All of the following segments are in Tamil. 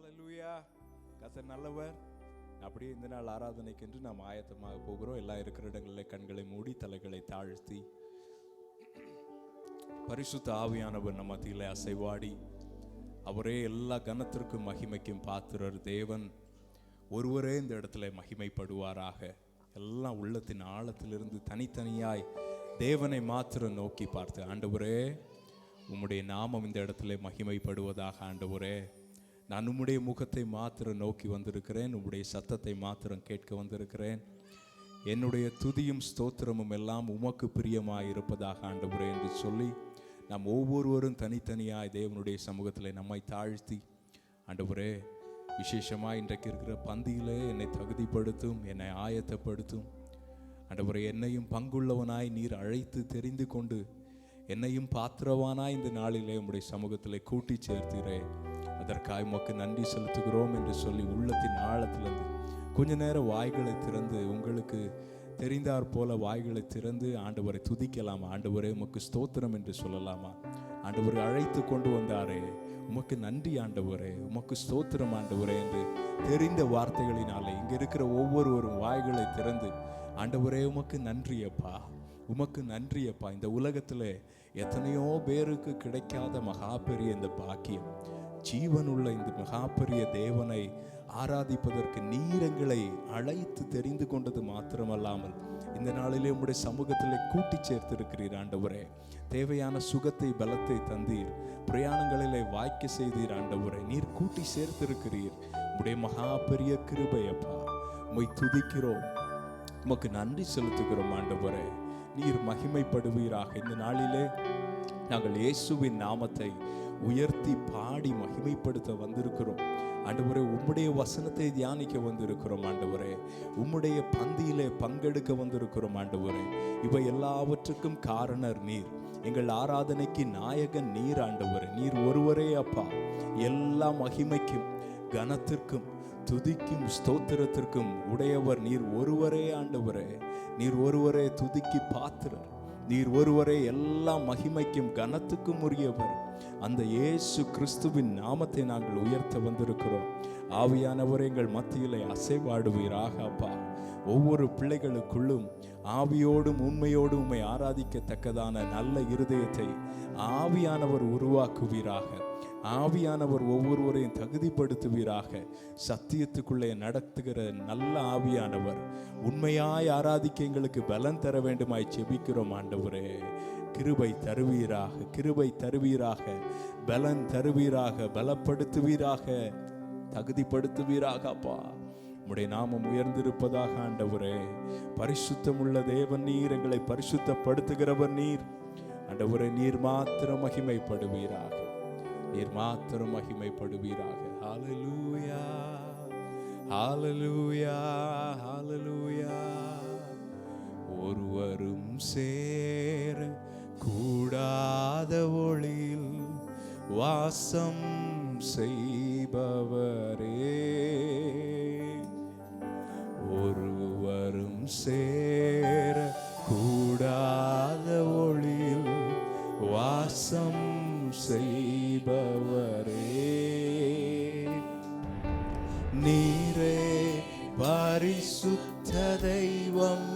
ஹல்லேலூயா. கர்த்தர் நல்லவர். அப்படியே இந்த நாள் ஆராதனைக்கென்று நாம் ஆயத்தமாக போகிறோம். எல்லாம் இருக்கிற இடங்களில் கண்களை மூடி தலைகளை தாழ்த்தி பரிசுத்த ஆவியானவர் நம்ம மத்தியிலே அசைவாடி அவரே எல்லா கனத்திற்கும் மகிமைக்கும் பாத்திரர் தேவன் ஒருவரே இந்த இடத்துல மகிமைப்படுவாராக. எல்லாம் உள்ளத்தின் ஆழத்திலிருந்து தனித்தனியாய் தேவனை மாத்திரம் நோக்கி பார்த்து, ஆண்டவரே உம்முடைய நாமம் இந்த இடத்துல மகிமைப்படுவதாக. ஆண்டவரே நான் உம்முடைய முகத்தை மாத்திரம் நோக்கி வந்திருக்கிறேன், உம்முடைய சத்தத்தை மாத்திரம் கேட்க வந்திருக்கிறேன். என்னுடைய துதியும் ஸ்தோத்திரமும் எல்லாம் உமக்கு பிரியமாய் இருப்பதாக ஆண்டவரே என்று சொல்லி நாம் ஒவ்வொருவரும் தனித்தனியாய் தேவனுடைய சமூகத்தில் நம்மை தாழ்த்தி, ஆண்டவரே விசேஷமாக இன்றைக்கு இருக்கிற பந்தியிலே என்னை தகுதிப்படுத்தும், என்னை ஆயத்தப்படுத்தும். ஆண்டவரே என்னையும் பங்குள்ளவனாய் நீர் அழைத்து தெரிந்து கொண்டு என்னையும் பாத்திரவானாய் இந்த நாளிலே உம்முடைய சமூகத்தில் கூட்டி சேர்த்தீரே, அதற்காக உமக்கு நன்றி செலுத்துகிறோம் என்று சொல்லி உள்ளத்தின் ஆழத்திலிருந்து கொஞ்ச நேரம் வாய்களை திறந்து உங்களுக்கு தெரிந்தாற் போல வாய்களை திறந்து ஆண்டவரை துதிக்கலாமா? ஆண்டவரே உமக்கு ஸ்தோத்திரம் என்று சொல்லலாமா? ஆண்டவரை அழைத்து கொண்டு வந்தாரே உமக்கு நன்றி ஆண்டவரே, உமக்கு ஸ்தோத்திரம் ஆண்டவரே என்று தெரிந்த வார்த்தைகளினாலே இங்கே இருக்கிற ஒவ்வொருவரும் வாய்களை திறந்து, ஆண்டவரே உமக்கு நன்றியப்பா, உமக்கு நன்றியப்பா. இந்த உலகத்தில் எத்தனையோ பேருக்கு கிடைக்காத மகா பெரிய இந்த பாக்கியம், ஜீவனுள்ள இந்த மகா பெரிய தேவனை ஆராதிப்பதற்கு நீர் எங்களை அழைத்து தெரிந்து கொண்டது மாத்திரமல்லாமல் இந்த நாளிலே உம்முடைய சமூகத்தில் கூட்டி சேர்த்திருக்கிறீர். ஆண்டவரே தேவையான சுகத்தை பலத்தை தந்தீர், பிரயாணங்களிலே வாய்க்க செய்தீர். ஆண்டவரே நீர் கூட்டி சேர்த்திருக்கிறீர். உம்முடைய மகா பெரிய கிருபையப்பா, உம்மை துதிக்கிறோம், உமக்கு நன்றி செலுத்துகிறோம். ஆண்டவரே நீர் மகிமைப்படுவீராக. இந்த நாளிலே நாங்கள் இயேசுவின் நாமத்தை உயர்த்தி பாடி மகிமைப்படுத்த வந்திருக்கிறோம். ஆண்டவரே உம்முடைய வசனத்தை தியானிக்க வந்திருக்கிறோம். ஆண்டவரே உம்முடைய பந்தியிலே பங்கெடுக்க வந்திருக்கிறோம். ஆண்டவரே இவை எல்லாவற்றுக்கும் காரணர் நீர், எங்கள் ஆராதனைக்கு நாயகன் நீர். ஆண்டவரே நீர் ஒருவரே அப்பா, எல்லா மகிமைக்கும் கனத்திற்கும் துதிக்கும் ஸ்தோத்திரத்திற்கும் உடையவர் நீர் ஒருவரே. ஆண்டவரே நீர் ஒருவரே துதிக்கு பாத்திரர், நீர் ஒருவரே எல்லா மகிமைக்கும் கனத்துக்கும் உரியவர். அந்த இயேசு கிறிஸ்துவின் நாமத்தை நாங்கள் உயர்த்த வந்திருக்கிறோம். ஆவியானவர் எங்கள் மத்தியிலே அசைவாடுவீராக அப்பா. ஒவ்வொரு பிள்ளைகளுக்குள்ளும் ஆவியோடும் உண்மையோடும் உம்மை ஆராதிக்கத்தக்கதான நல்ல இருதயத்தை ஆவியானவர் உருவாக்குவீராக. ஆவியானவர் ஒவ்வொருவரையும் தகுதிப்படுத்துவீராக. சத்தியத்துக்குள்ளே நடத்துகிற நல்ல ஆவியானவர் உண்மையாய் ஆராதிக்க எங்களுக்கு பலன் தர வேண்டுமாய் செபிக்கிறோம். ஆண்டவரே கிருபை தருவீராக, கிருபை தருவீராக, பலன் தருவீராக, பலப்படுத்துவீராக, தகுதிப்படுத்துவீராக அப்பா. உம்முடைய நாமம் உயர்ந்திருப்பதாக. ஆண்டவரே பரிசுத்தமுள்ள தேவன் நீர், எங்களை பரிசுத்தப்படுத்துகிறவர் நீர். ஆண்டவரே நீர் மாத்திரம் மகிமைப்படுவீராக, நீர் மாத்திரம் மகிமைப்படுவீராக. ஹல்லேலூயா, ஹல்லேலூயா, ஹல்லேலூயா. ஒருவரும் சேர கூடாத ஒளியில் வாசம் செய்பவரே, ஒருவரும் சேர கூடாத ஒளியில் வாசம் செய்பவரே, நீரே பரிசுத்த தெய்வம்,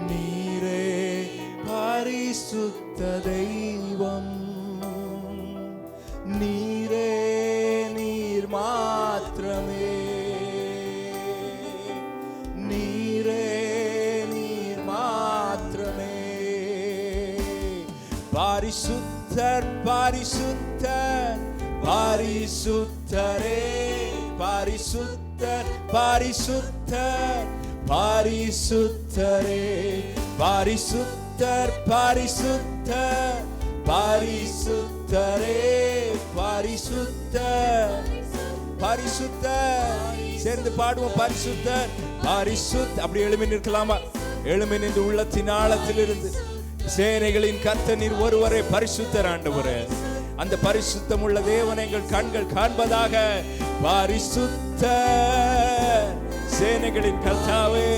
நீரே பரிசுத்த தெய்வம், நீரே நீர் மாத்திரமே, நீரே நீர் மாத்திரமே. பரிசுத்தர் பரிசுத்தர் பரிசுத்தரே, பரிசுத்தர் பரிசுத்தர் பரிசுத்தரே, பரிசுத்தர் பரிசுத்தர் பரிசுத்தரே, பரிசுத்தர் பரிசுத்தர். சேர்ந்து பாடுவோம் பரிசுத்தர் பரிசுத்த. அப்படி எழுமி நிற்கலாமா? எழுமி நின்று உள்ளத்தின் ஆழத்தில் இருந்து சேனைகளின் கர்த்தர் நீர் ஒருவரே பரிசுத்தர். ஆண்டவரே அந்த பரிசுத்தம் உள்ள தேவனை எங்கள் கண்கள் காண்பதாக. பரிசுத்த சேனைகளின் கர்த்தாவே,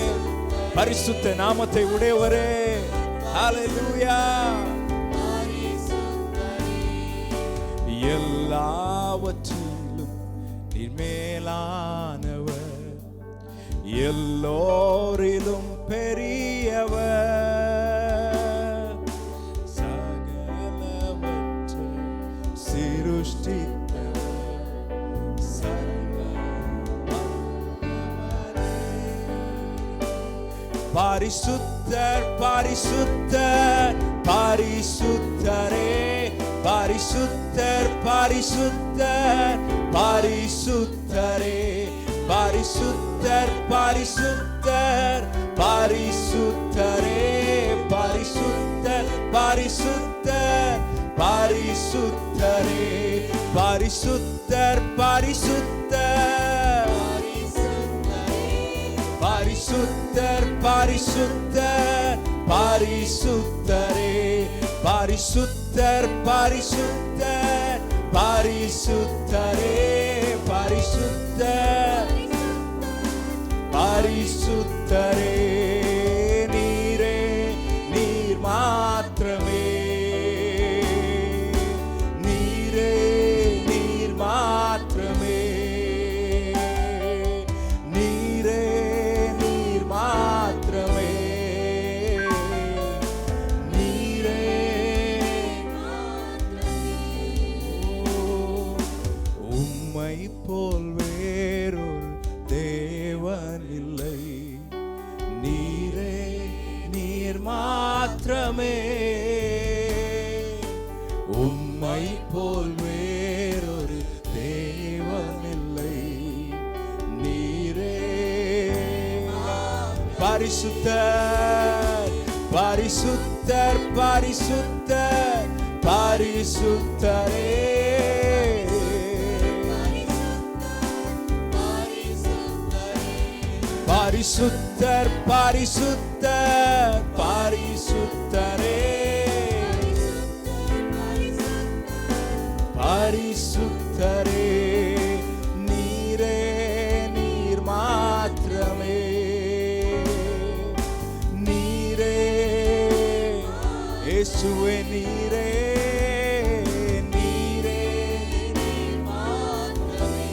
பரிசுத்த நாமத்தை உடையவரே. ஹல்லேலூயா. எல்லாவற்றையும் நீர் மேலானவர், எல்லோரிலும் பெரியவர், சகலவற்றை சிருஷ்டித்தவர், சர்வ பரிசுத்தர் பரிசுத்தர் பரிசுத்தரே, பரிசுத்தர் பரிசுத்தர் பரிசுத்தரே, பரிசுத்தர் பரிசுத்தர் பரிசுத்தரே, பரிசுத்தர் பரிசுத்தர் பரிசுத்தரே, பரிசுத்தர் பரிசுத்தர் பரிசுத்தர் பரிசுத்தர் பரிசுத்தரே, பரிசுத்தர் பரிசுத்தர் பரிசுத்தரே, பரிசுத்தர் பரிசுத்தரே, நீரே நீர் மாத்திரமே, நீரே நீர் மாத்திரமே, நீரே நீர் மாத்திரமே, நீரே உம்மை போல் வேறொரு தேவன் இல்லை, நீரே நீர் மாத்திரமே, உம்மை போல் வேறொரு தேவன் இல்லை, நீரே பரிசுத்தர் பரிசுத்தர் பரிசுத்தர் பரிசுத்தரே, பரிசுத்தர் பரிசுத்தர் பரிசுத்தரே, பரிசுத்தரே, நீரே நீர் மாத்திரமே, நீரே இயேசுவே, நீரே நீரே நீர் மாத்திரமே,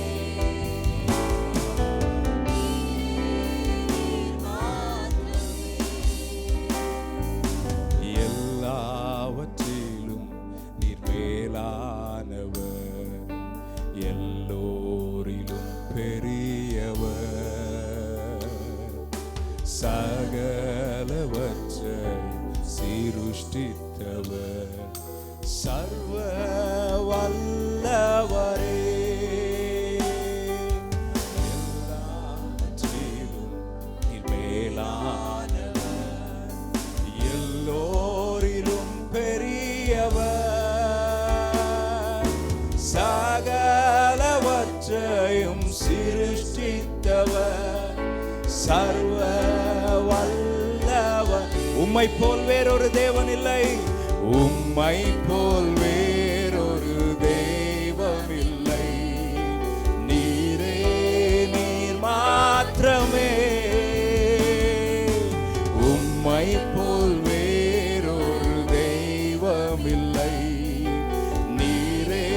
எல்லாவற்றிலும் நீர் மேலானவர், எல்லோரிலும் பெரியவர், சகலவற்றை சிருஷ்டித்தவர், சர்வ வல்லவரே, எல்லாவற்றிலும் நீர் மேலானவர், எல்லோரிலும் பெரியவர், சகலவற்றையும் சிருஷ்டித்தவர், சர்வ வல்லவர், உம்மை போல் வேறொரு தேவன் இல்லை, உம்மை போல் வேறொரு தெய்வம் இல்லை, நீரே நீர் மாத்திரமே, உம்மை போல் வேறொரு தெய்வம் இல்லை, நீரே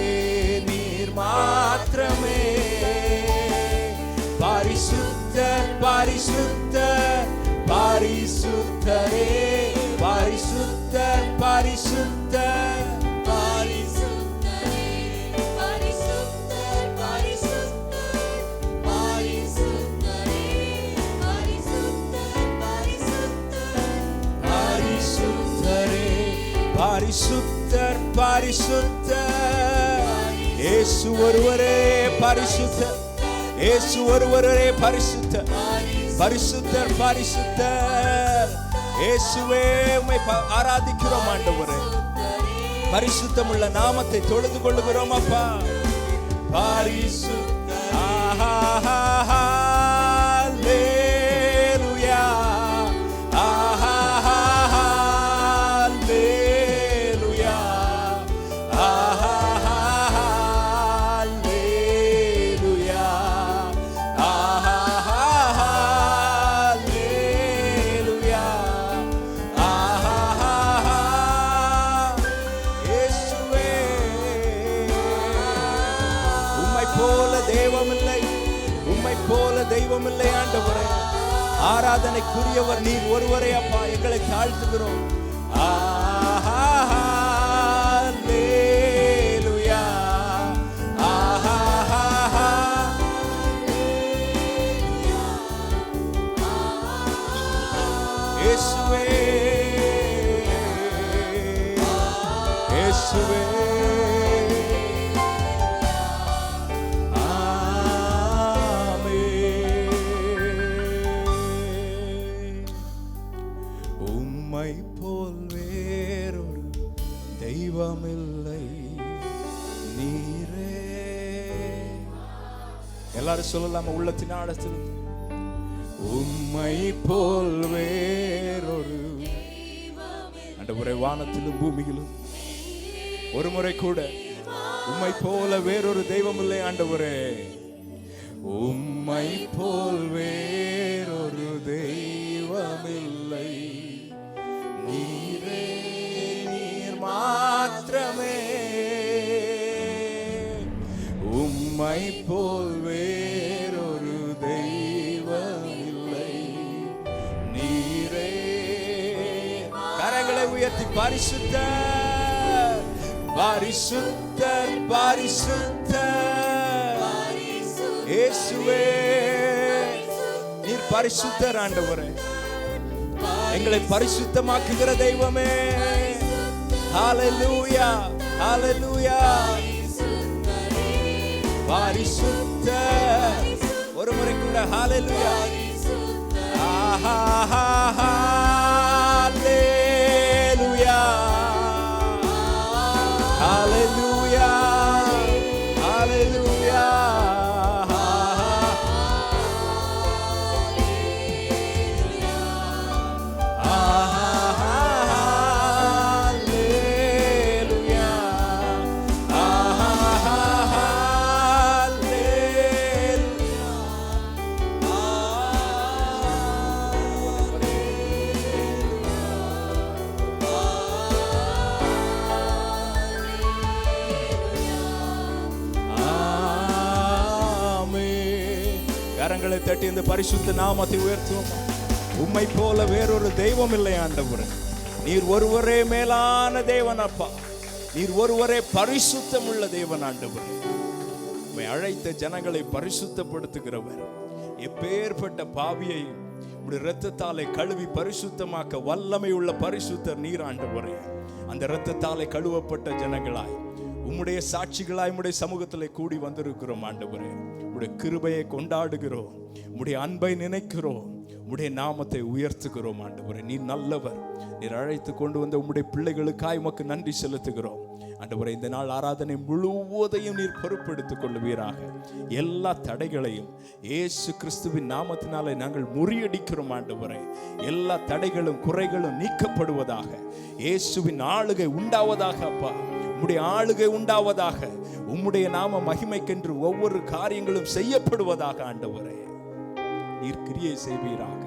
நீர் மாத்திரமே, பரிசுத்தர் பரிசுத்தர் பரிசுத்தரே, பரிசுத்தர் பரிசுத்தர் பரிசுத்தரே, பரிசுத்தர் பரிசுத்தர் பரிசுத்தரே, பரிசுத்தர் பரிசுத்தர் பரிசுத்தர் பரிசுத்தர், இயேசு ஒருவரே பரிசுத்தர், இயேசு ஒருவரே பரிசுத்தர், பரிசுத்தர் பரிசுத்தர், இயேசுவே உம்மை ஆராதிக்கிறோம் ஆண்டவரே, பரிசுத்தமுள்ள நாமத்தை தொழுது கொள்ளுகிறோம் அப்பா, பரிசுத்தர், ஹல்லேலூயா, ஹல்லேலூயா, ஹல்லேலூயா, போல தேவம் தெய்வம் இல்லை ஆண்டவரே. ஆராதனைக்குரியவர் நீர் ஒருவரே அப்பா. எங்களை தாழ்த்துகிறோம். அல்லேலூயா, இயேசுவே, இயேசுவே, உம்மை போல் வேறொரு தெய்வமில்லை நீரே. எல்லாரும் சொல்லலாமா உள்ளத்தின் ஆழத்தில்? உம்மை போல் வேறொரு, ஆண்டவரே, வானத்திலும் பூமியிலும் ஒரு முறை கூட உம்மை போல வேறொரு தெய்வம் இல்லை ஆண்டவரே. உம்மை போல் வேறொரு தெய்வமில்லை நீரே, நீர் மாத்திரமே. உம்மை போல் வேறொரு தெய்வம் இல்லை நீரே. கரங்களை உயர்த்தி பரிசுத்தர், பரிசுத்தர், பரிசுத்தர் இயேசுவே, நீர் பரிசுத்தர் ஆண்டவரே. எங்களை பரிசுத்தமாக்குகிற தெய்வமே. ஹல்லேலூயா, ஹல்லேலூயா. பரிசுத்தர், ஒரு முறை கூட ஹல்லேலூயா. ஹல்லேலூயா, ஹல்லேலூயா, ஹல்லேலூயா. கரங்களை தட்டி இந்த பரிசுத்த நாமத்தை உயர்த்துவோம். உம்மை போல வேறொரு தெய்வம் இல்லை ஆண்டவரே. நீர் ஒருவரே மேலான தேவன் அப்பா. நீர் ஒருவரே பரிசுத்தம் உள்ள தேவன் ஆண்டவரே. உம்மை அழைத்த ஜனங்களை பரிசுத்தப்படுத்துகிறவர். எப்பேற்பட்ட பாவியை உம்முடைய இரத்தத்தாலே கழுவி பரிசுத்தமாக்க வல்லமை உள்ள பரிசுத்தர் நீர் ஆண்டவரே. அந்த இரத்தத்தாலே கழுவப்பட்ட ஜனங்களாய் உம்முடைய சாட்சிகளாய் உம்முடைய சமூகத்தில் கூடி வந்திருக்கிறோம் ஆண்டவரே. உம்முடைய கிருபையை கொண்டாடுகிறோம், உம்முடைய அன்பை நினைக்கிறோம், உம்முடைய நாமத்தை உயர்த்துகிறோம் ஆண்டவரே. நீர் நல்லவர். நீர் அழைத்து கொண்டு வந்த உம்முடைய பிள்ளைகளுக்காய் உமக்கு நன்றி செலுத்துகிறோம் ஆண்டவரே. இந்த நாள் ஆராதனை முழுவதையும் நீர் பொறுப்பெடுத்துக் கொள்வீராக. எல்லா தடைகளையும் இயேசு கிறிஸ்துவின் நாமத்தினாலே நாங்கள் முறியடிக்கிறோம் ஆண்டவரே. எல்லா தடைகளும் குறைகளும் நீக்கப்படுவதாக. இயேசுவின் ஆளுகை உண்டாவதாக அப்பா. உம்முடைய ஆளுகை உண்டாவதாக. உம்முடைய நாம மகிமைக்கென்று ஒவ்வொரு காரியங்களும் செய்யப்படுவதாக ஆண்டவரே. நீர் கிரியை செய்வீராக,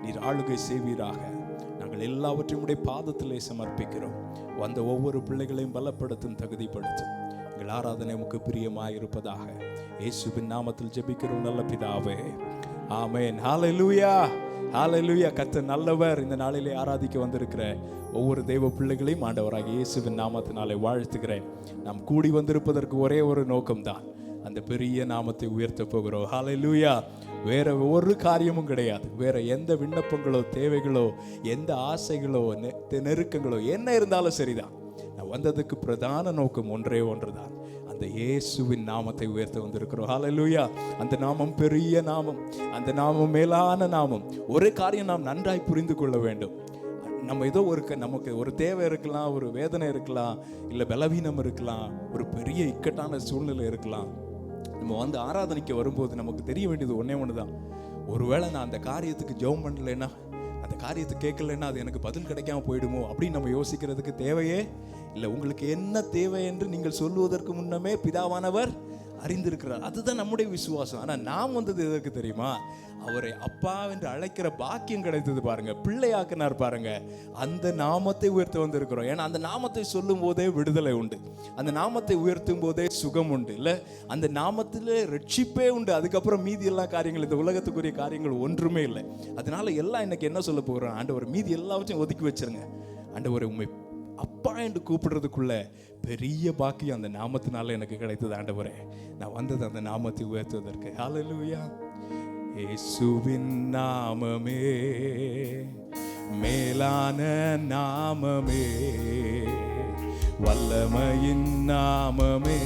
நீர் ஆளுகை செய்வீராக. நாங்கள் எல்லாவற்றையும் உடைய பாதத்திலே சமர்ப்பிக்கிறோம். வந்த ஒவ்வொரு பிள்ளைகளையும் பலப்படுத்தும், தகுதிப்படுத்தும். எங்கள் ஆராதனை உமக்கு பிரியமாயிருப்பதாக. இயேசுவின் நாமத்தில் ஜெபிக்கிறோம் நல்ல பிதாவே, ஆமென். ஹல்லேலூயா, ஹல்லேலூயா. கர்த்தர் நல்லவர். இந்த நாளிலே ஆராதிக்க வந்திருக்கிற ஒவ்வொரு தெய்வ பிள்ளைகளையும் ஆண்டவராகிய இயேசுவின் நாமத்தினாலே வாழ்த்துகிறேன். நாம் கூடி வந்திருப்பதற்கு ஒரே ஒரு நோக்கம்தான், அந்த பெரிய நாமத்தை உயர்த்த போகிறோம். ஹல்லேலூயா. வேற ஒரு காரியமும் கிடையாது. வேற எந்த விண்ணப்பங்களோ தேவைகளோ எந்த ஆசைகளோ நெருக்கங்களோ என்ன இருந்தாலும் சரிதான். நான் வந்ததுக்கு பிரதான நோக்கம் ஒன்றே ஒன்றுதான், அந்த இயேசுவின் நாமத்தை உயர்த்த வந்திருக்கிறோம். ஹல்லேலூயா. அந்த நாமம் பெரிய நாமம், அந்த நாமம் மேலான நாமம். ஒரு காரியம் நாம் நன்றாய் புரிந்து கொள்ள வேண்டும். நம்ம ஏதோ நமக்கு ஒரு தேவை இருக்கலாம், ஒரு வேதனை இருக்கலாம், இல்லை பலவீனம் இருக்கலாம், ஒரு பெரிய இக்கட்டான சூழ்நிலை இருக்கலாம். நம்ம வந்து ஆராதனைக்கு வரும்போது நமக்கு தெரிய வேண்டியது ஒன்றே ஒன்று தான். ஒருவேளை நான் அந்த காரியத்துக்கு ஜெபம் பண்ணலைன்னா, அந்த காரியத்தை கேட்கலைன்னா அது எனக்கு பதில் கிடைக்காம போயிடுமோ அப்படின்னு நம்ம யோசிக்கிறதுக்கு தேவையே இல்லை. உங்களுக்கு என்ன தேவை என்று நீங்கள் சொல்லுவதற்கு முன்னமே பிதாவானவர் அறிந்திருக்கிறார். அதுதான் நம்முடைய விசுவாசம். ஆனா நாம் வந்தது எதற்கு தெரியுமா? அவரை அப்பா என்று அழைக்கிற பாக்கியம் கிடைத்தது பாருங்க, பிள்ளையாக்கினார் பாருங்க. அந்த நாமத்தை உயர்த்த வந்திருக்கிறோம். ஏன்னா அந்த நாமத்தை சொல்லும் போதே விடுதலை உண்டு, அந்த நாமத்தை உயர்த்தும் போதே சுகம் உண்டு, இல்ல அந்த நாமத்திலே ரட்சிப்பே உண்டு. அதுக்கப்புறம் மீதி எல்லா காரியங்கள், இந்த உலகத்துக்குரிய காரியங்கள் ஒன்றுமே இல்லை. அதனால எல்லாம் இன்னைக்கு என்ன சொல்ல போகிறோம்? ஆண்டவர் மீதி எல்லாவற்றையும் ஒதுக்கி வச்சிருங்க. ஆண்டவரை உண்மை அப்பா என்று கூப்பிடுறதுக்குள்ள பெரிய பாக்கியம் அந்த நாமத்தினால எனக்கு கிடைத்தது. ஆண்டவரே, நான் வந்தது அந்த நாமத்தை உயர்த்துவதற்கு. ஹல்லேலூயா. இயேசுவின் நாமமே மேலான நாமமே, வல்லமையின் நாமமே,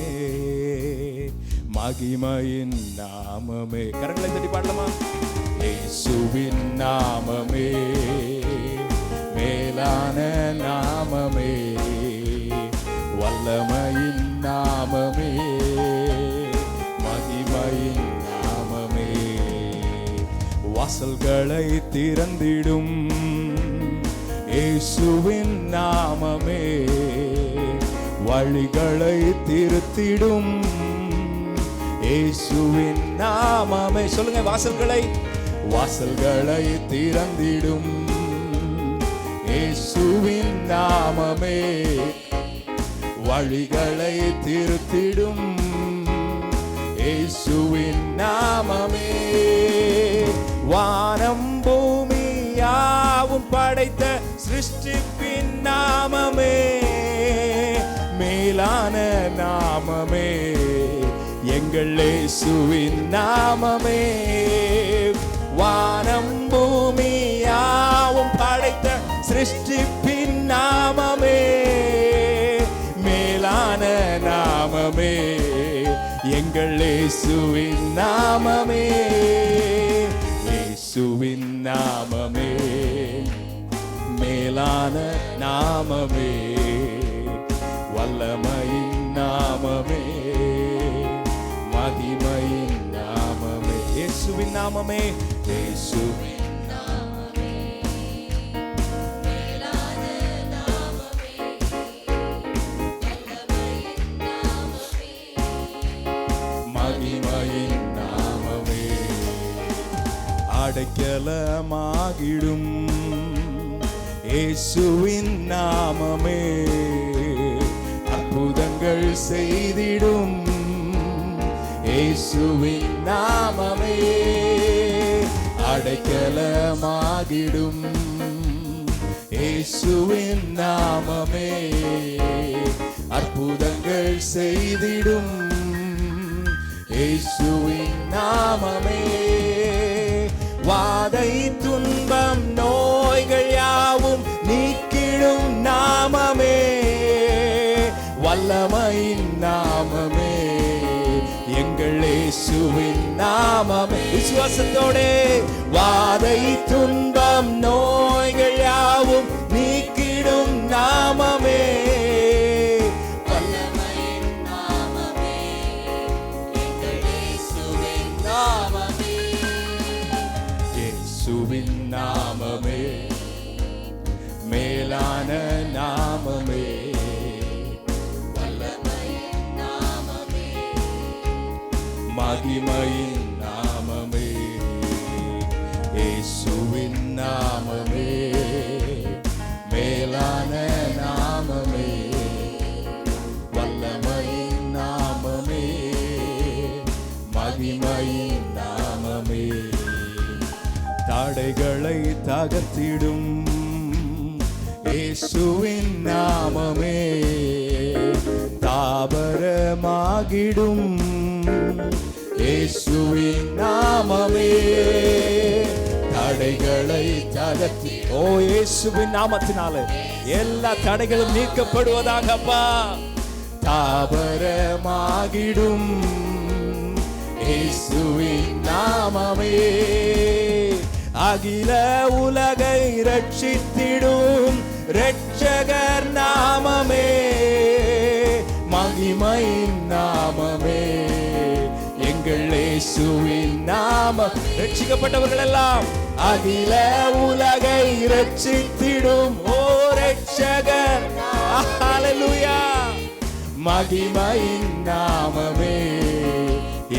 மகிமையின் நாமமே. கரங்களை தட்டி பாடலாமா? இயேசுவின் நாமமே மேலான நாமமே, வல்லமையின் நாமமே, மகிமையின் நாமமே. வாசல்களை திறந்திடும் இயேசுவின் நாமமே, வழிகளை திருத்திடும் இயேசுவின் நாமமே. சொல்லுங்க, வாசல்களை திறந்திடும் இயேசுவின் நாமமே, வழிகளை திருத்திடும் இயேசுவின் நாமமே. வானம் பூமி யாவும் படைத்த சிருஷ்டிப்பின் நாமமே, மேலான நாமமே, எங்கள் இயேசுவின் நாமமே. வானம் பூமி யாவும் படைத்த சிருஷ்டிப்பின் நாமமே, மேலான நாமமே, எங்கள் இயேசுவின் நாமமே. இயேசுவின் நாமமே மேலான நாமமே, வல்லமையின் நாமமே, மகிமையின் நாமமே. இயேசுவின் நாமமே, இயேசுவின் அடைக்கலமாகிடும் இயேசுவின் நாமமே, அற்புதங்கள் செய்திடும் இயேசுவின் நாமமே. அடைக்கலமாகிடும் இயேசுவின் நாமமே, அற்புதங்கள் செய்திடும் இயேசுவின் நாமமே. வாதை துன்பம் நோய்கள் யாவும் நீக்கிடும் நாமமே, வல்லமையின் நாமமே, எங்கள் இயேசுவின் நாமமே. விசுவாசத்தோடே வாதை துன்பம் நோய்கள் யாவும் நீக்கிடும் நாமமே, வல்லமையின் நாமமே, எங்கள் இயேசுவின் நாமமே. இயேசுவின் நாமமே மேலான நாமமே, வல்லமையின் நாமமே, மகிமையின் நாமமே. இயேசுவின் நாமமே மேலான நாமமே, வல்லமையின் நாமமே, மகிமையின் நாமமே. தடைகளை தகர்த்திடும் இயேசுவின் நாமமே, தாவரமாகிடும் இயேசுவின் நாமமே. தடைகளை தகர்த்தி, ஓ இயேசுவின் நாமத்தினால எல்லா தடைகளும் நீக்கப்படுவதாக அப்பா. தாவரமாகிடும் இயேசுவின் நாமமே, அகில உலகை ரட்சித்திடும் இரட்சகர் நாமமே, மகிமையின் நாமமே, எங்கள் இயேசுவின் நாமம். ரட்சிக்கப்பட்டவர்கள் எல்லாம் அகில உலகை ரட்சித்திடும் ஓ இரட்சகர், ஹல்லேலூயா, மகிமையின் நாமமே,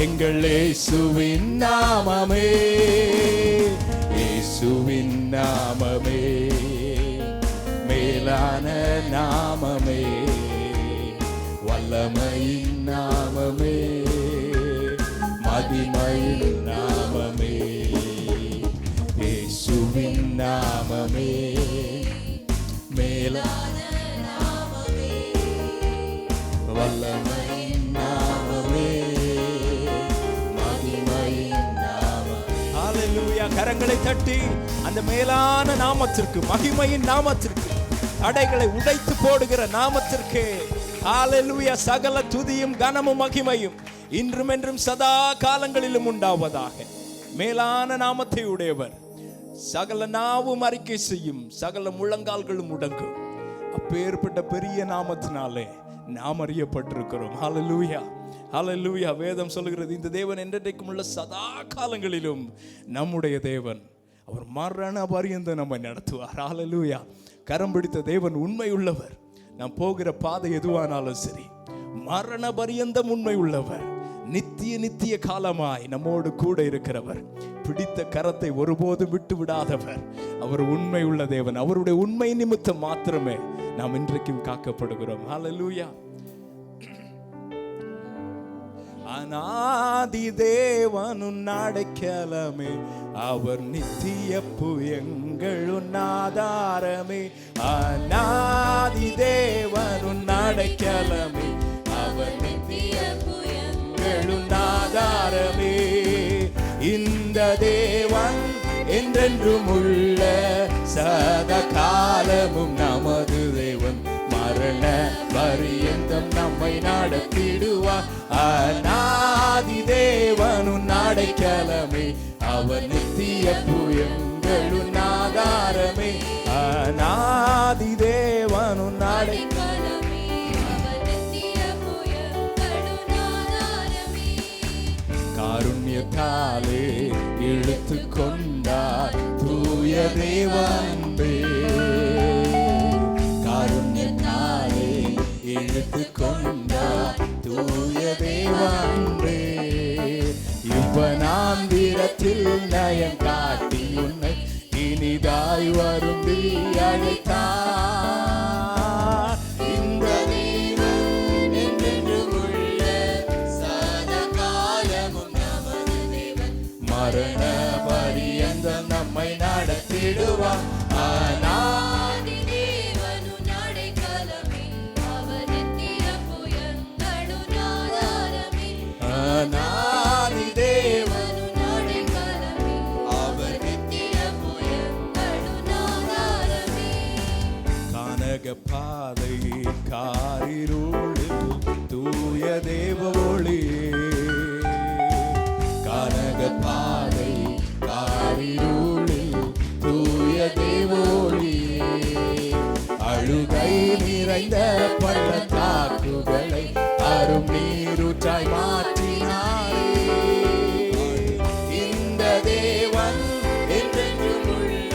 எங்கள் இயேசுவின் நாமமே, இயேசுவின் நாமமே, மேலான நாமமே, வல்லமையின் நாமமே, மகிமையின் நாமமே, இயேசுவின் நாமமே, மேலான நாமமே, வல்லமையின் நாமமே, மகிமையின் நாமமே. ஹல்லேலூயா. கரங்களை தட்டி அந்த மேலான நாமத்திற்கு, மகிமையின் நாமத்திற்கு, தடைகளை உடைத்து போடுகிற நாமத்திற்கு ஹல்லேலூயா சகல துதியும் கனமும் மகிமையும் இன்றும் என்றும் சதா காலங்களிலும் உண்டாவதாக. மேலான நாமத்தை உடையவர், சகல நாவும் அறிக்கை செய்யும், சகல முழங்கால்களும் முடங்கும். அப்பேற்பட்ட பெரிய நாமத்தினாலே நாம் அறியப்பட்டிருக்கிறோம். ஹல்லேலூயா, ஹல்லேலூயா. வேதம் சொல்லுகிறது, இந்த தேவன் என்றைக்கும் உள்ள சதா காலங்களிலும் நம்முடைய தேவன். அவர் மரண பரியந்தம் நம்மை நடத்துவார். ஹல்லேலூயா. கரம் பிடித்த தேவன் உண்மை உள்ளவர். நாம் போகிற பாதை எதுவானாலும் சரி, மரண பரியந்தம் உண்மை உள்ளவர். நித்திய நித்திய காலமாய் நம்மோடு கூட இருக்கிறவர். பிடித்த கரத்தை ஒருபோதும் விட்டு விடாதவர். அவர் உண்மை உள்ள தேவன். அவருடைய உண்மை நிமித்தம் மாத்திரமே நாம் இன்றைக்கும் காக்கப்படுகிறோம். ஹல்லேலூயா. அநாதி தேவனுன் அடைக்கலமே, அவர் நித்தியப்பு எங்களுன் ஆதாரமே. அநாதி தேவனுன் அடைக்கலமே, அவர் நித்தியப்பு எங்களுன் ஆதாரமே. இந்த தேவன் என்றென்றும் உள்ள சதா காலமும் நமது தேவன். மரண பரியந்தம் நம்மை நடத்திடுவார். அநாதி தேவனுன் அடைக்கலமே, அவர் நித்தியப்பு எங்களுன் ஆதாரமே. அநாதி தேவனுன் அடைக்கலமே, அவர் நித்தியப்பு எங்களுன் ஆதாரமே. காருண்யத்தாலே இழுத்து கொண்டார் தூய தேவன்பே, காருண்யத்தாலே இழுத்து கொண்டார் தூய தேவன்பே. இவ்வனாந்திரத்தில் நயம் காட்டி உன்னை இனிதாய் வருந்தி அழைத்தார். இந்த தேவன் என்றென்றும் உள்ள சதா காலமும் நமது தேவன். மரண பரியந்தம் நம்மை நடத்திடுவார். அநாதி தேவனுன் அடைக்கலமே, அவர் நித்தியப்பு எங்களுன் ஆதாரமே. அநாதி தேவனுன் அடைக்கலமே, அவர் நித்தியப்பு எங்களுன் ஆதாரமே. கானக பாதை காரிருளில் தூய தேவ ஒளியே, கானக பாதை காரிருளில் தூய தேவ ஒளியே. அழுகை நிறைந்த பள்ளத்தாக்குகளை அரும் நீரூற்றாய் மாற்றினாரே. இந்த தேவன் என்றென்றும் உள்ள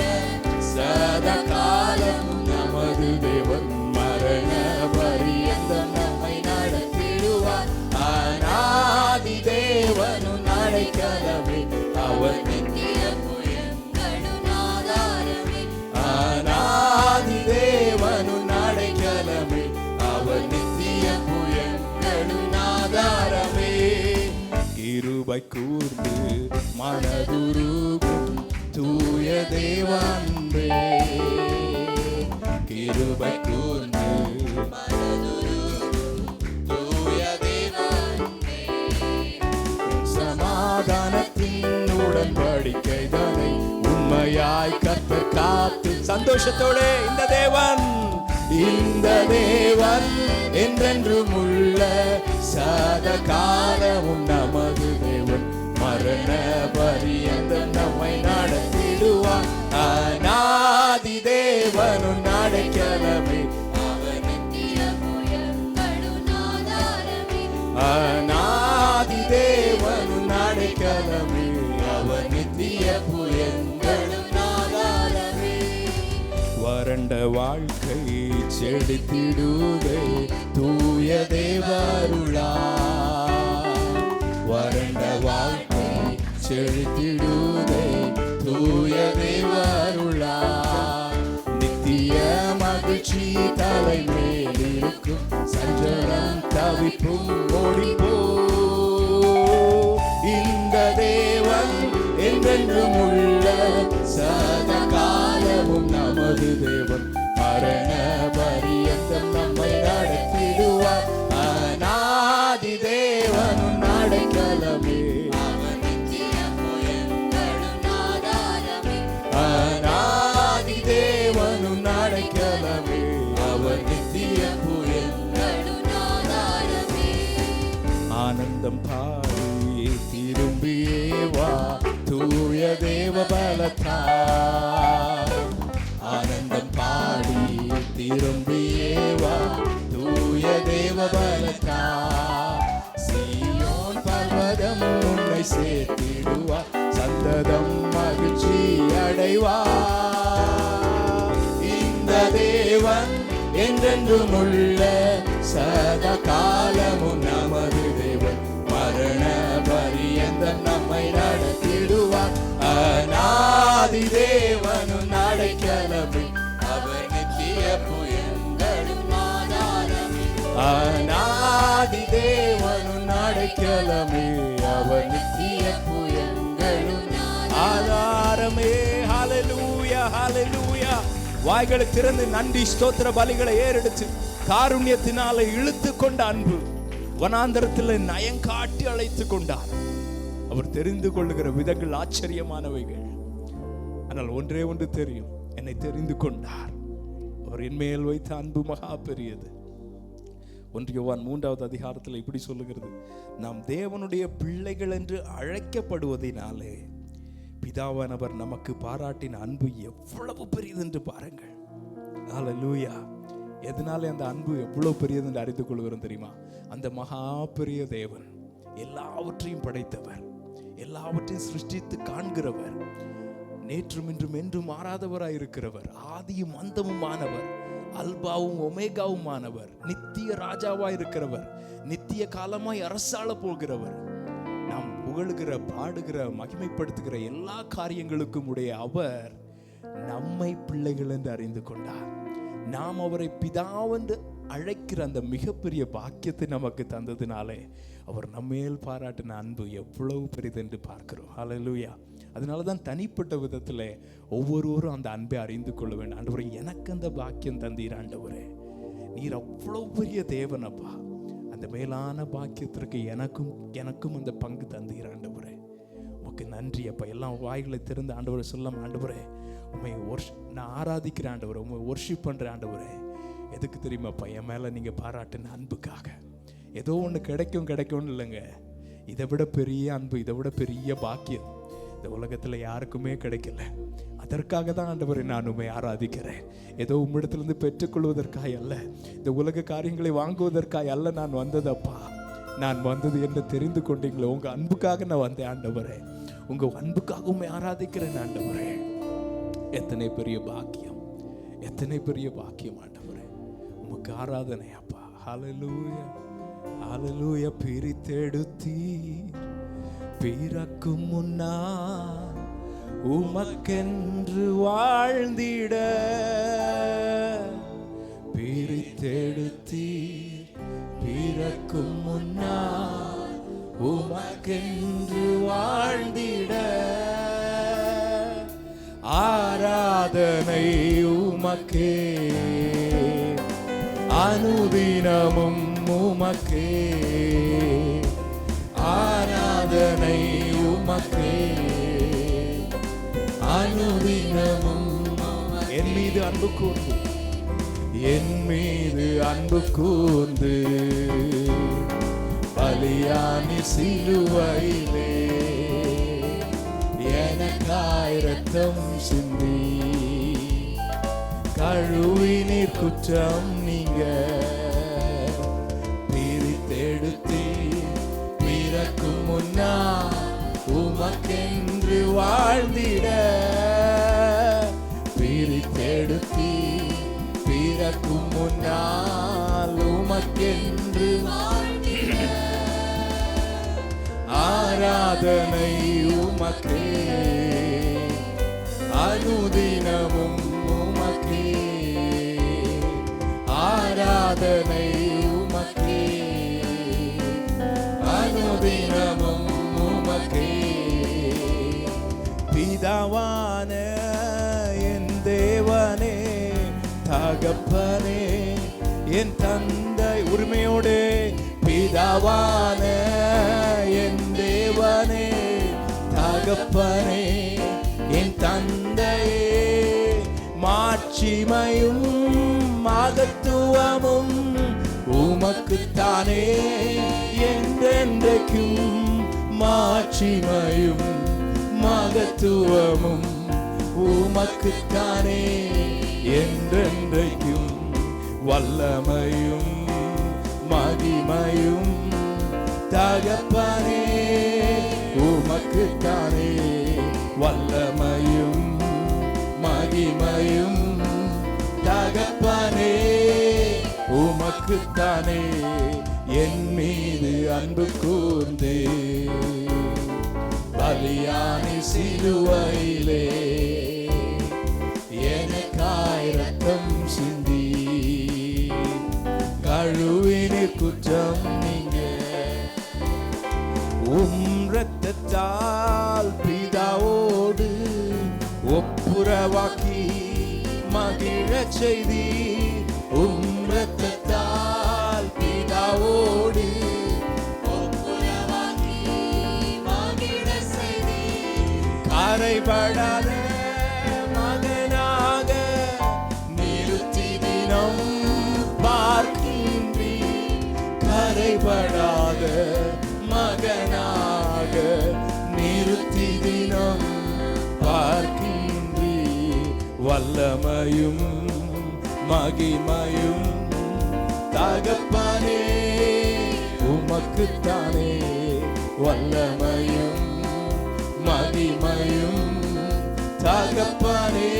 சதா காலமும் நமது தேவன். மரண பரியந்தம் நம்மை நடத்திடுவார். அநாதி தேவனுன் அடைக்கலமே, அவர் நித்தியப்பு எங்களுன் ஆதாரமே. அநாதி தேவனுன் அடைக்கலமே, அவர் நித்தியப்பு எங்களுன் ஆதாரமே. கிருபை கூர்ந்து மனதுருகும் தூய தேவன்பே, கிருபை கூர்ந்து மனதுருகும் தூய தேவன்பே. சமாதானத்தின் உடன்படிக்கை தானே உண்மையாய் கர்த்தர் காத்து. சந்தோஷத்தோட இந்த தேவன், இந்த தேவன் என்றென்றும் உள்ள சதா காலமும் நமது தேவன். மரண பரியந்தம் நம்மை நடத்திடுவார். அநாதி தேவனுன் அடைக்கலமே, அவர் நித்தியப்பு எங்களுன் ஆதாரமே. அநாதி தேவனுன் அடைக்கலமே, அவர் நித்தியப்பு எங்களுன் ஆதாரமே. வறண்ட வாழ்க்கை செழித்திடுதே தூய தேவருளா, வறண்ட வாழ்க்கை செழித்திடுதே தூய தேவருளா. நித்திய மகிழ்ச்சி தலை மேலிருக்கும் சஞ்சலம் தவிப்பும் ஓடிப்போ. இந்த தேவன் என்றென்றும் உள்ள சதா காலமும் நமது தேவன். மரண பரியந்தம் நம்மை நடத்திடுவார். அநாதி தேவனும் அடைக்கலமே. அநாதி தேவனும் அடைக்கலமே. அவர் நித்திய ஆனந்தம் பாடி திரும்பியே வா தூய தேவ பலத்தா. ஆனந்தம் பாடி திரும்பியே வா தூய தேவ பலத்தா. சீயோன் பர்வதம் உன்னை சேர்த்திடுவா சந்ததம் மகிழ்ச்சி அடைவா. இந்த தேவன் என்றென்றும் உள்ள சதா காலமும் நமது தேவன். மரண பரியந்தம் நம்மை நடத்திடுவார். அநாதி தேவனும் அடைக்கலமே. அவர் நித்திய புயங்களும் ஆதாரமே. அநாதி தேவனும் அடைக்கலமே. அவர் நித்திய புயங்களும் ஆதாரமே. ஹல்லேலூயா ஹல்லேலூயா. வாய்களை திறந்து நன்றி ஸ்தோத்திர பலிகளை ஏறெடுத்து காருண்யத்தினால இழுத்து கொண்ட அன்பு வனாந்தரத்தில் நயங்காட்டி அழைத்து கொண்டார். அவர் தெரிந்து கொள்ளுகிற விதங்கள் ஆச்சரியமானவைகள். ஆனால் ஒன்றே ஒன்று தெரியும், என்னை தெரிந்து கொண்டார். அவர் என் மேல் வைத்த அன்பு மகா பெரியது. 1 யோவான் 3வது அதிகாரத்தில் இப்படி சொல்லுகிறது, நாம் தேவனுடைய பிள்ளைகள் என்று அழைக்கப்படுவதினாலே பிதாவானவர் நமக்கு பாராட்டின அன்பு எவ்வளவு பெரியது என்று பாருங்கள். ஹல்லேலூயா. எதனாலே அந்த அன்பு எவ்வளவு பெரியது என்று அறிந்து கொள்கிறோம் தெரியுமா? அந்த மகா பெரிய தேவன், எல்லாவற்றையும் படைத்தவர், எல்லாவற்றையும் சிருஷ்டித்து காண்கிறவர், நேற்றும் இன்றும் என்றும் மாறாதவராய் இருக்கிறவர், ஆதியும் அந்தமுமானவர், அல்பாவும் ஒமேகாவுமானவர், நித்திய ராஜாவாய் இருக்கிறவர், நித்திய காலமாய் அரசாள போகிறவர், நாம் புகழுகிற பாடுகிற மகிமைப்படுத்துகிற எல்லா காரியங்களுக்கும் உடைய அவர் நம்மை பிள்ளைகள் என்று அறிந்து கொண்டார். நாம் அவரை பிதாவென்று அழைக்கிற அந்த மிகப்பெரிய பாக்கியத்தை நமக்கு தந்ததினாலே அவர் நம்மேல் பாராட்டின அன்பு எவ்வளவு பெரிது என்று பார்க்கிறோம். ஹல்லேலூயா. அதனால தான் தனிப்பட்ட விதத்தில் ஒவ்வொருவரும் அந்த அன்பை அறிந்து கொள்ள வேண்டும். ஆண்டவரே, எனக்கு அந்த பாக்கியம் தந்தீர் ஆண்டவரே, நீர் அவ்வளவு பெரிய தேவனப்பா, அந்த மேலான பாக்கியத்திற்கு எனக்கும் அந்த பங்கு தந்தீர் ஆண்டவரே, உமக்கு நன்றி அப்பா. எல்லாம் வாய்களை திறந்து ஆண்டவரை சொல்லாம, ஆண்டவரே உண்மை நான் ஆராதிக்கிறேன் ஆண்டவரே, உண்மை வொர்ஷிப் பண்ணுறேன் ஆண்டவரே. எதுக்கு தெரியுமாப்பா? என் மேலே நீங்கள் பாராட்டின அன்புக்காக. ஏதோ ஒன்று கிடைக்கும்னு இல்லைங்க, இதை விட பெரிய அன்பு, இதை விட பெரிய பாக்கியம் இந்த உலகத்தில் யாருக்குமே கிடைக்கல. அதற்காக தான் ஆண்டவரை நான் உண்மை ஆராதிக்கிறேன். ஏதோ உம்மிடத்திலிருந்து பெற்றுக்கொள்வதற்காக அல்ல, இந்த உலக காரியங்களை வாங்குவதற்காக அல்ல நான் வந்ததப்பா. நான் வந்தது என்ன தெரிந்து கொண்டீங்களோ, உங்கள் அன்புக்காக நான் வந்தேன் ஆண்டவரே. உங்கள் அன்புக்காக உண்மை ஆராதிக்கிறேன் ஆண்டவரே. எத்தனை பெரிய பாக்கியம், எத்தனை பெரிய பாக்கியம் ஆண்டவரே, உமக்கு ஆராதனை அப்பா. ஹல்லேலூயா ஹல்லேலூயா. பிரித்தெடுத்தீர் பிறக்கும் முன்னா உமக்கென்று வாழ்ந்திட, பிரித்தெடுத்தீர் பிறக்கும் முன்னா உமக்கென்று வாழ்ந்திட, ஆராதனை உமக்கே அனுதினமும் உமக்கே, ஆராதனை உமக்கே அனுதினமும். என் மீது அன்பு கூர்ந்து, என் மீது அன்பு கூர்ந்து பலியானி சிலுவையிலே எனக்காய் இரத்தம் சிந்தி கழுவி நீர் குற்றம் நீங்க, பிரித்தெடுத்தி பிறக்கும் முன்னா உமக்கென்று வாழ்ந்திட, பிரித்தெடுத்தி பிறக்கும் முன்னால் உமக்கென்று வாழ்ந்திட, ஆராதனை உமக்கே, அனுதினமும் உமக்கே, ஆராதனை உமக்கே, அனுதினமும் உமக்கே. பிதாவான என் தேவனே, தகப்பனே என் தந்தை, உரிமையோடு பிதாவான என் தேவனே, தகப்பனே என் தந்தையே, மாட்சிமையும் மகத்துவமும் உமக்குத்தானே என்றென்றைக்கும், மாட்சிமையும் மகத்துவமும் உமக்குத்தானே என்றென்றைக்கும், வல்லமையும் மகிமையும் தகப்பனே உமக்குத்தானே, வல்லமையும் மகிமையும் தகப்பனே உமக்குத்தானே. என் மீது அன்பு கூர்ந்தே பலியானி சிலுவையிலே எனக்காய் ரத்தம் சிந்தி கழுவினீர் குற்றம் நீங்க. ரத்தத்தால் பிதாவோடு ஒப்புரவாக்கி மகிழச் செய்தி. ரத்தத்தால் பிதாவோடு ஒப்புரவாக்கி மகிழச் செய்தி. கரைபடாத மகனாக நிறுத்தி தினம் பார்க்கின்றீ, கரைபடாத மகனாக நிறுத்தி தினம் பார்க்கின்றீ. வல்லமையும் மகிமையும் தகப்பனே உமக்குத்தானே, வல்லமையும் மகிமையும் தகப்பனே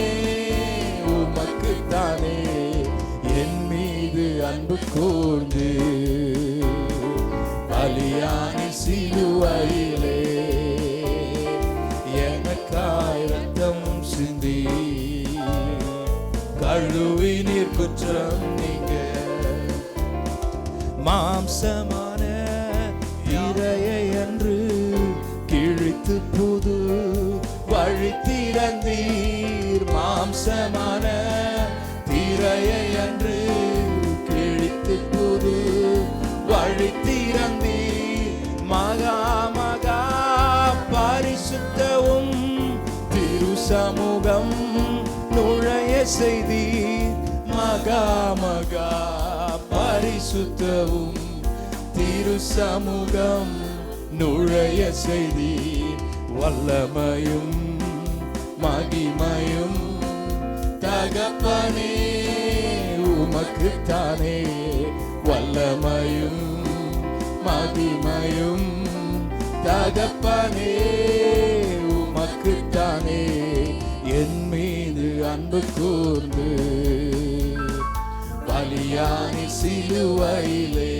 உமக்குத்தானே. என் மீது அன்பு கூர்ந்து பலியானி சிலுவையிலே எனக்காய் ரத்தம் சிந்தி கழுவினீர் குற்றம் நீங்க. மாம்சமான இறையை அன்று கிழித்து புது வழி திறந்தீர். மாம்சமான திரையை அன்று கிழித்து புது வழி திறந்தீர். மகா மகா பரிசுத்தவும் திரு சமூகம் நுழைய செய்தீர். மகா மகா பரிசுத்தவும் திரு சமூகம் நுழைய செய்தீர். வல்லமையும் மகிமையும் தகப்பனே உமக்குத்தானே, வல்லமையும் மகிமையும் தகப்பனே உமக்குத்தானே. என் மீது அன்பு கூர்ந்து பலியானி சிலுவையிலே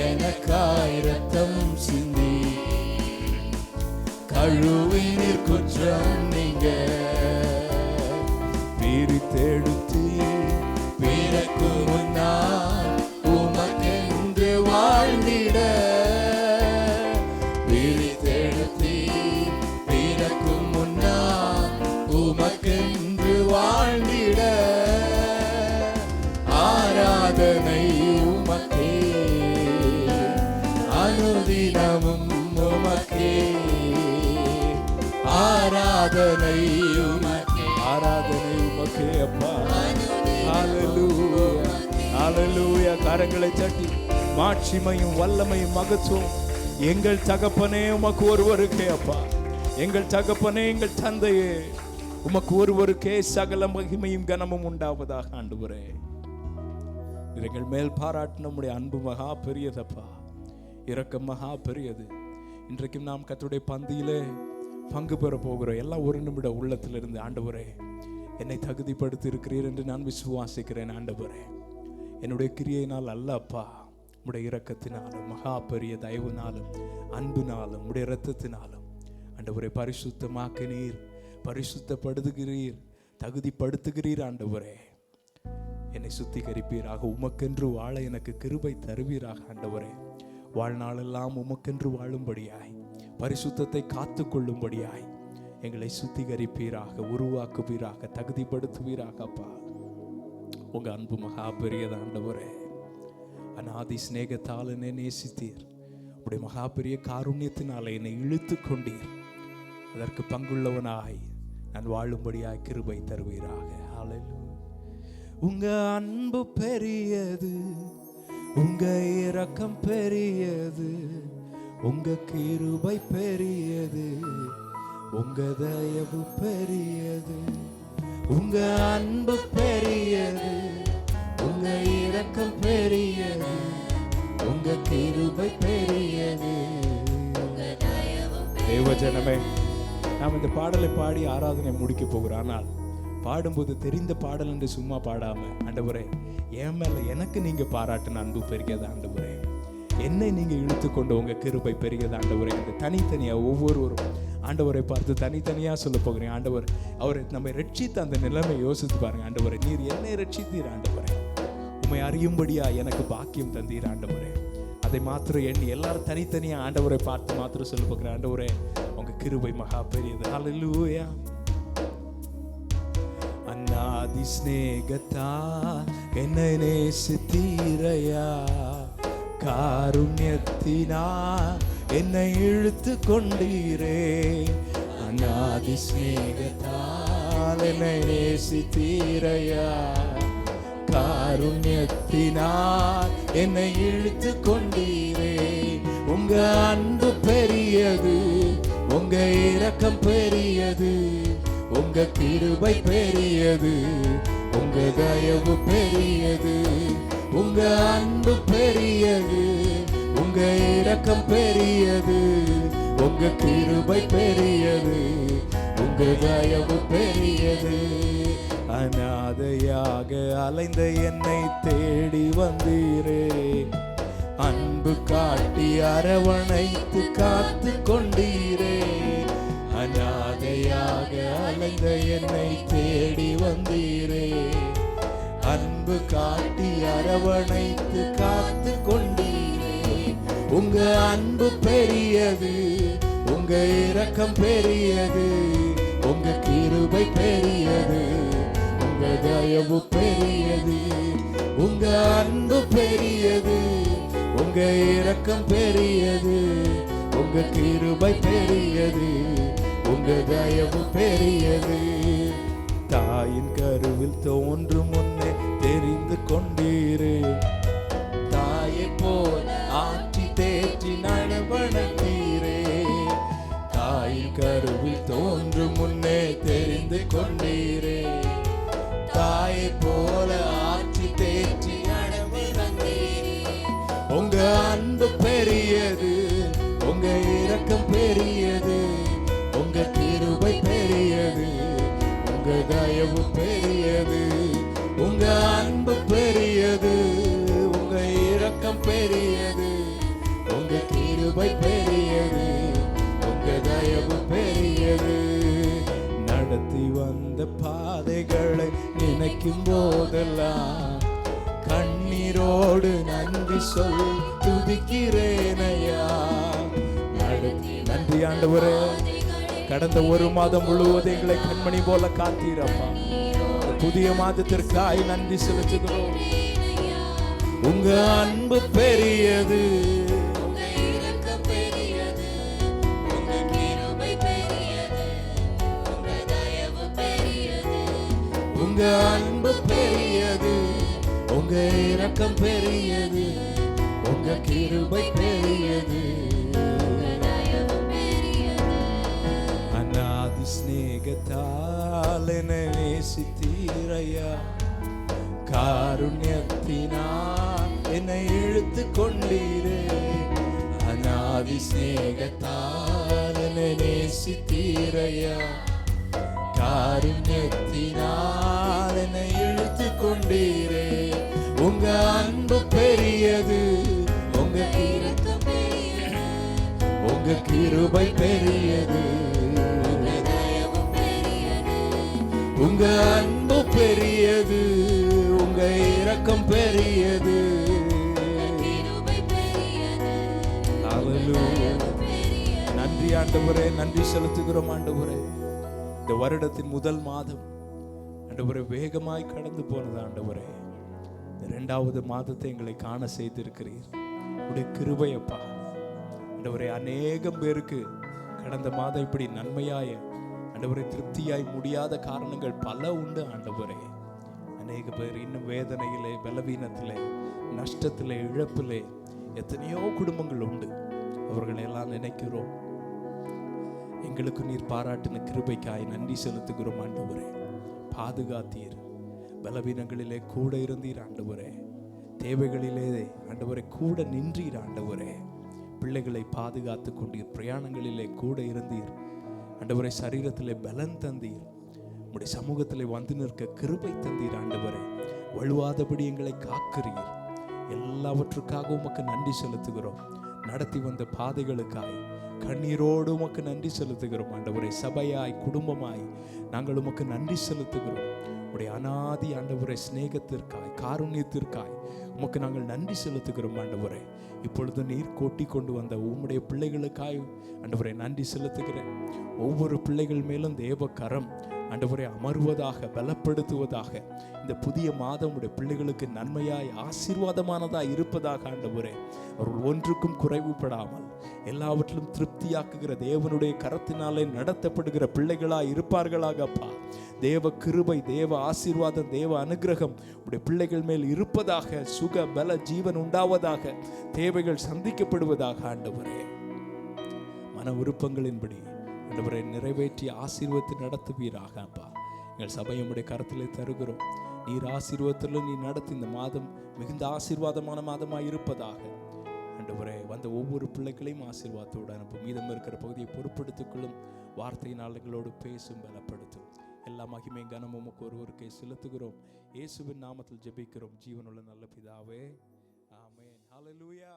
எனக்காய் ரத்தம் சிந்தி கழுவினீர் குற்றம் நீங்க. பிரித்தெடுத்து பிறக்கு முன்னால் உமக்கென்று வாழ்ந்திட, பிரித்தெடுத்து பிறக்கு முன்னால் உமக்கென்று வாழ்ந்திட. ஆராதனை உமக்கே, அனுதினமும் உமக்கே, ஆராதனை உமக்கே, ஆராதனை உமக்கே அப்பா. ஹல்லேலூயா ஹல்லேலூயா. கரங்களை தட்டி மாட்சிமையும் வல்லமையும் மகத்துவம் எங்கள் தகப்பனே உமக்கு ஒருவருக்கே அப்பா. எங்கள் தகப்பனே எங்கள் தந்தையே உமக்கு ஒருவருக்கே சகல மகிமையும் கனமும் உண்டாவதாக. ஆண்டவரே, எங்கள் மேல் பாராட்டு நம்முடைய அன்பு மகா பெரியதப்பா, இரக்கம் மகா பெரியது. இன்றைக்கும் நாம் கர்த்தருடைய பந்தியிலே பங்கு பெற போகிறோம். எல்லாம் ஒரு நிமிட உள்ளத்திலிருந்து ஆண்டவரே என்னை தகுதிப்படுத்தி இருக்கிறீர் என்று நான் விசுவாசிக்கிறேன். ஆண்டவரே, என்னுடைய கிரியையினால் அல்ல அப்பா, உடைய இரக்கத்தினாலும் மகா பெரிய தயவுனாலும் அன்புனாலும் உடைய இரத்தத்தினாலும் ஆண்டவரை பரிசுத்தமாக்கினீர், பரிசுத்தப்படுத்துகிறீர், தகுதிப்படுத்துகிறீர். ஆண்டவரே என்னை சுத்திகரிப்பீராக, உமக்கென்று வாழ எனக்கு கிருபை தருவீராக. ஆண்டவரே வாழ்நாளெல்லாம் உமக்கென்று வாழும்படியாய், பரிசுத்தத்தை காத்து கொள்ளும்படியாய் எங்களை சுத்திகரிப்பீராக, உருவாக்குவீராக, தகுதிப்படுத்துவீராக. அப்பா உங்க அன்பு மகா பெரியது ஆண்டவரே. அநாதி சிநேகத்தால் என்னை நேசித்தீர், உடைய மகா பெரிய காருண்யத்தினால என்னை இழுத்து கொண்டீர். அதற்கு பங்குள்ளவனாய் நான் வாழும்படியாய் கிருபை தருவீராக. ஹல்லேலூயா. உங்க அன்பு பெரியது, உங்க இரக்கம் பெரியது, உங்க கிருபை பெரியது, உங்க தயவு பெரியது. உங்க அன்பு பெரியது, உங்க இரக்கம் பெரியது, உங்க கிருபை பெரியது. தேவஜனமே, நாம் இந்த பாடலை பாடி ஆராதனை முடிக்க போகிறோம். ஆனால் பாடும்போது தெரிந்த பாடல் என்று சும்மா பாடாம, ஆண்டவரே என் மேல எனக்கு நீங்க பாராட்டின அன்பு பெரியது ஆண்டவரே, என்னை நீங்க இழுத்து கொண்டு உங்க கிருபை பெரியது ஆண்டவரே. இந்த தனித்தனியா ஒவ்வொருவரும் ஆண்டவரை பார்த்து தனித்தனியா சொல்ல போகிறேன். ஆண்டவர் அவரை நம்மை ரட்சித்த அந்த நிலைமை யோசித்து பாருங்க. ஆண்டவரே நீர் என்னை ரட்சித்தீர் ஆண்டவரே, உம்மை அறியும்படியா எனக்கு பாக்கியம் தந்தீர் ஆண்டவரே. அதை மாத்திரம் எண்ணி எல்லாரும் தனித்தனியா ஆண்டவரை பார்த்து மாத்திரம் சொல்ல போகிறேன். ஆண்டவரே உங்க கிருபை மகா பெரியது. ஹல்லேலூயா. அநாதி ஸ்நேகத்தா என்னை நேசித்தீரையா, காருண்யத்தினா என்னை இழுத்து கொண்டீரே. அநாதி ஸ்நேகத்தால் என்னை நேசித்தீரையா, காருண்யத்தினால் என்னை இழுத்து கொண்டீரே. உங்க அன்பு பெரியது, உங்க இரக்கம் பெரியது, உங்க கிருபை பெரியது, உங்க தயவு பெரியது. உங்க அன்பு பெரியது, உங்க இரக்கம் பெரியது, உங்க கிருபை பெரியது, உங்க தயவு பெரியது. அநாதையாக அலைந்த என்னை தேடி வந்தீரே, அன்பு காட்டி அரவணைத்து காத்து கொண்டீரே. அநாதையாக அலைந்த என்னை தேடி வந்தீரே, அன்பு காட்டி அரவணைத்து காத்து கொண்டீரே. உங்க அன்பு பெரியது, உங்க இரக்கம் பெரியது, உங்க கிருபை பெரியது, உங்க தயவு பெரியது. உங்க அன்பு பெரியது, உங்க இரக்கம் பெரியது, உங்க கிருபை பெரியது, உங்க தயவு பெரியது. தாயின் கருவில் தோன்றும் முன்னே தெரிந்து கொண்டீரே, தாயை போல் ஆற்றி தேற்றி நடவடித்தீரே. தாயின் கருவில் தோன்றும் முன்னே தெரிந்து கொண்டீரே, தாயை போல ஆற்றி தேற்றி நடவடித்தீரே. உங்க அன்பு பெரியது, உங்க இரக்கம் பெரியது, உங்க கிருபை பெரியது, உங்க தயவு பெரியது. உங்க அன்பு பெரியது, உங்க இரக்கம் பெரியது, உங்க கிருபை பெரியது, உங்க தயவு பெரியது. நடத்தி வந்த பாதைகளை நினைக்கும் போதெல்லாம் கண்ணீரோடு நன்றி சொல் துதிக்கிறேனையா. நன்றி ஆண்டவரே, கடந்த ஒரு மாதம் முழுவதும் எங்களை கண்மணி போல காத்தீரப்பா. புதிய மாதத்திற்காய் நன்றி செலுத்துகிறோம். உங்க அன்பு பெரியது, உங்க இரக்கம் பெரியது, உங்க கிருபை பெரியது, உங்க தயவு பெரியது. உங்க அன்பு பெரியது, உங்க இரக்கம் பெரியது, உங்க கிருபை பெரியது. அநாதி ஸ்நேகத்தால் என்னை நேசித்தீரையா, காருண்யத்தினால் என்னை இழுத்து கொண்டீரே. அநாதி ஸ்நேகத்தால் என்னை நேசித்தீரையா, காருண்யத்தினால் என்னை இழுத்து கொண்டீரே. உங்க அன்பு பெரியது, உங்க கிருபை பெரியது, உங்க அன்பு பெரியது, உங்க இரக்கம் பெரியது. நன்றி ஆண்டவரே, நன்றி செலுத்துகிறோம் ஆண்டவரே. இந்த வருடத்தின் முதல் மாதம் ஆண்டவரே வேகமாய் கடந்து போனது ஆண்டவரே. இரண்டாவது மாதத்தை எங்களை காண செய்திருக்கிறீர். உடைய கிருபையப்பா ஆண்டவரே, அநேகம் பேருக்கு கடந்த மாதம் இப்படி நன்மையாய ஆண்டவரே திருப்தியாய் முடியாத காரணங்கள் பல உண்டு ஆண்டவரே. அநேக பேர் இன்னும் வேதனையிலே, பலவீனத்திலே, நஷ்டத்திலே, இழப்பிலே எத்தனையோ குடும்பங்கள் உண்டு. அவர்களை எல்லாம் நினைக்கிறோம். எங்களுக்கு நீர் பாராட்டின கிருபைக்காய் நன்றி செலுத்துகிறோம் ஆண்டவரே. பாதுகாத்தீர், பலவீனங்களிலே கூட இருந்தீர் ஆண்டவரே. தேவைகளிலே ஆண்டவரே கூட நின்றீர் ஆண்டவரே. பிள்ளைகளை பாதுகாத்து கொண்டீர், பிரயாணங்களிலே கூட இருந்தீர் ஆண்டவரே. சரீரத்திலே பலன் தந்தீர், உம்முடைய சமூகத்திலே வந்து நிற்க கிருபை தந்தீர் ஆண்டவரே. வழுவாதபடி எங்களை காக்கிறீர். எல்லாவற்றுக்காக உமக்கு நன்றி செலுத்துகிறோம். நடத்தி வந்த பாதைகளுக்காய் கண்ணீரோடு உமக்கு நன்றி செலுத்துகிறோம் ஆண்டவரே. சபையாய், குடும்பமாய் நாங்கள் உமக்கு நன்றி செலுத்துகிறோம். உடைய அநாதி ஆண்டவரே ஸ்நேகத்திற்காய், காருண்யத்திற்காய் உமக்கு நாங்கள் நன்றி செலுத்துகிறோம் ஆண்டவரே. இப்பொழுது நீர் கொட்டி கொண்டு வந்த உம்முடைய பிள்ளைகளுக்காய் ஆண்டவரே நன்றி செலுத்துகிறேன். ஒவ்வொரு பிள்ளைகள் மேலும் தேவ கரம் ஆண்டவரே அமர்வதாக, பலப்படுத்துவதாக. இந்த புதிய மாதம் உடைய பிள்ளைகளுக்கு நன்மையாய், ஆசீர்வாதமானதாய் இருப்பதாக ஆண்டவரே. அவர்கள் ஒன்றுக்கும் குறைவுபடாமல் எல்லாவற்றிலும் திருப்தியாக்குகிற தேவனுடைய கரத்தினாலே நடத்தப்படுகிற பிள்ளைகளாய் இருப்பார்களாக அப்பா. தேவ கிருபை, தேவ ஆசீர்வாதம், தேவ அனுகிரகம் உடைய பிள்ளைகள் மேல் இருப்பதாக. சுக பல ஜீவன் உண்டாவதாக, தேவைகள் சந்திக்கப்படுவதாக ஆண்டவரே. மன விருப்பங்களின்படி ஆண்டவரை நிறைவேற்றி ஆசீர்வத்தை நடத்துவீராக அப்பா. எங்கள் சபையை உம்முடைய கரத்திலே தருகிறோம். நீர் ஆசீர்வாதத்தில் நீ நடத்தி இந்த மாதம் மிகுந்த ஆசீர்வாதமான மாதமாக இருப்பதாக ஆண்டவரே. வந்த ஒவ்வொரு பிள்ளைகளையும் ஆசீர்வாதத்தோடு அனுப்பும். மீதம் இருக்கிற பகுதியை பொறுப்படுத்திக் வார்த்தையினால் எங்களோடு பேசும், பலப்படுத்தும். எல்லா மகிமையும் கனமும் உமக்கு ஒருவருக்கே செலுத்துகிறோம். இயேசுவின் நாமத்தில் ஜெபிக்கிறோம் ஜீவனுள்ள நல்ல பிதாவே, ஆமென். ஹல்லேலூயா.